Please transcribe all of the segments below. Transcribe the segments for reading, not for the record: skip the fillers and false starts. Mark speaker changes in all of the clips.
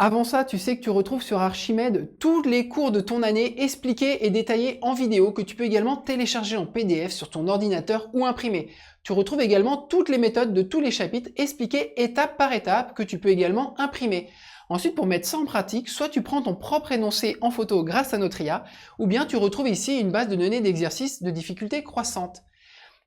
Speaker 1: Avant ça, tu sais que tu retrouves sur Archimède tous les cours de ton année expliqués et détaillés en vidéo que tu peux également télécharger en PDF sur ton ordinateur ou imprimer. Tu retrouves également toutes les méthodes de tous les chapitres expliquées étape par étape que tu peux également imprimer. Ensuite, pour mettre ça en pratique, soit tu prends ton propre énoncé en photo grâce à notre IA, ou bien tu retrouves ici une base de données d'exercices de difficulté croissante.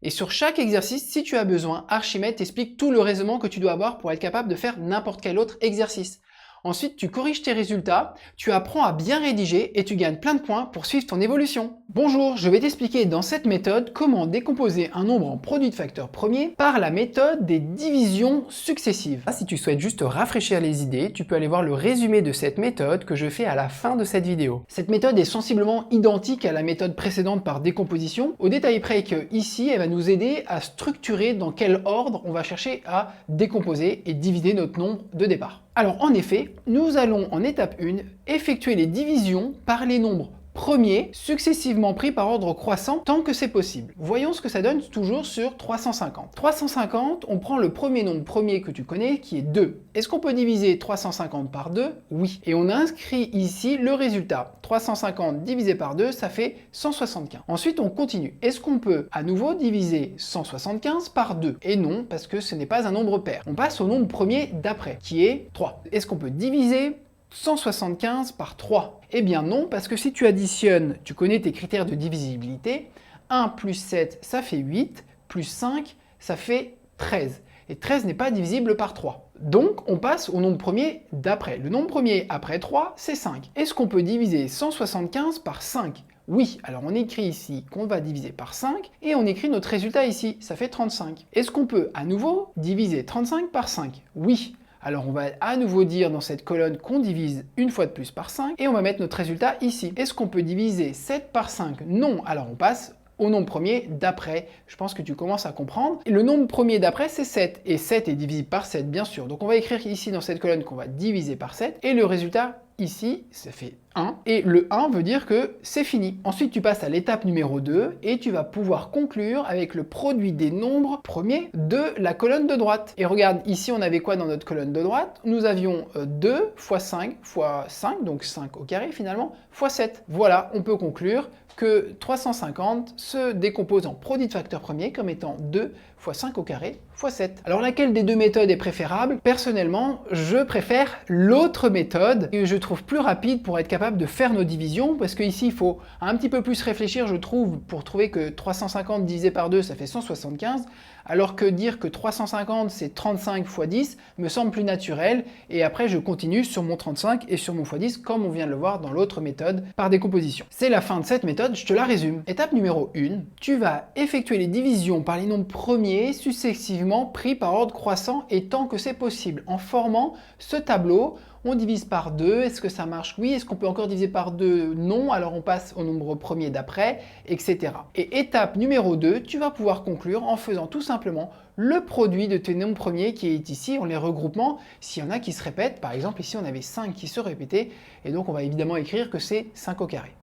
Speaker 1: Et sur chaque exercice, si tu as besoin, Archimède t'explique tout le raisonnement que tu dois avoir pour être capable de faire n'importe quel autre exercice. Ensuite, tu corriges tes résultats, tu apprends à bien rédiger et tu gagnes plein de points pour suivre ton évolution. Bonjour, je vais t'expliquer dans cette méthode comment décomposer un nombre en produit de facteurs premiers par la méthode des divisions successives. Si tu souhaites juste rafraîchir les idées, tu peux aller voir le résumé de cette méthode que je fais à la fin de cette vidéo. Cette méthode est sensiblement identique à la méthode précédente par décomposition, au détail près que ici, elle va nous aider à structurer dans quel ordre on va chercher à décomposer et diviser notre nombre de départ. Alors en effet, nous allons en étape 1 effectuer les divisions par les nombres premiers successivement pris par ordre croissant tant que c'est possible. Voyons ce que ça donne toujours sur 350. 350, on prend le premier nombre premier que tu connais qui est 2. Est-ce qu'on peut diviser 350 par 2? Oui. Et on inscrit ici le résultat. 350 divisé par 2, ça fait 175. Ensuite, on continue. Est-ce qu'on peut à nouveau diviser 175 par 2? Et non, parce que ce n'est pas un nombre pair. On passe au nombre premier d'après, qui est 3. Est-ce qu'on peut diviser 175 par 3? Eh bien non, parce que si tu additionnes, tu connais tes critères de divisibilité, 1 plus 7, ça fait 8, plus 5, ça fait 13. Et 13 n'est pas divisible par 3. Donc, on passe au nombre premier d'après. Le nombre premier après 3, c'est 5. Est-ce qu'on peut diviser 175 par 5? Oui, alors on écrit ici qu'on va diviser par 5 et on écrit notre résultat ici, ça fait 35. Est-ce qu'on peut à nouveau diviser 35 par 5? Oui. Alors on va à nouveau dire dans cette colonne qu'on divise une fois de plus par 5 et on va mettre notre résultat ici. Est-ce qu'on peut diviser 7 par 5? Non. Alors on passe au nombre premier d'après. Je pense que tu commences à comprendre. Et le nombre premier d'après, c'est 7. Et 7 est divisible par 7, bien sûr. Donc on va écrire ici dans cette colonne qu'on va diviser par 7. Et le résultat ici, ça fait 1. Et le 1 veut dire que c'est fini. Ensuite, tu passes à l'étape numéro 2 et tu vas pouvoir conclure avec le produit des nombres premiers de la colonne de droite. Et regarde, ici, on avait quoi dans notre colonne de droite? Nous avions 2 fois 5 fois 5, donc 5 au carré finalement, fois 7. Voilà, on peut conclure que 350 se décompose en produit de facteurs premiers comme étant 2 fois 5 au carré fois 7. Alors laquelle des deux méthodes est préférable? Personnellement, je préfère l'autre méthode et je trouve plus rapide pour être capable de faire nos divisions parce qu'ici il faut un petit peu plus réfléchir je trouve pour trouver que 350 divisé par 2 ça fait 175 alors que dire que 350 c'est 35 fois 10 me semble plus naturel et après je continue sur mon 35 et sur mon x 10 comme on vient de le voir dans l'autre méthode par décomposition. C'est la fin de cette méthode, je te la résume. Étape numéro 1, tu vas effectuer les divisions par les nombres premiers successivement pris par ordre croissant et tant que c'est possible. En formant ce tableau, on divise par 2, est-ce que ça marche? Oui. Est-ce qu'on peut encore diviser par 2? Non. Alors on passe au nombre premier d'après, etc. Et étape numéro 2, tu vas pouvoir conclure en faisant tout simplement le produit de tes nombres premiers qui est ici, on les regroupements, s'il y en a qui se répètent, par exemple ici on avait 5 qui se répétaient, et donc on va évidemment écrire que c'est 5 au carré.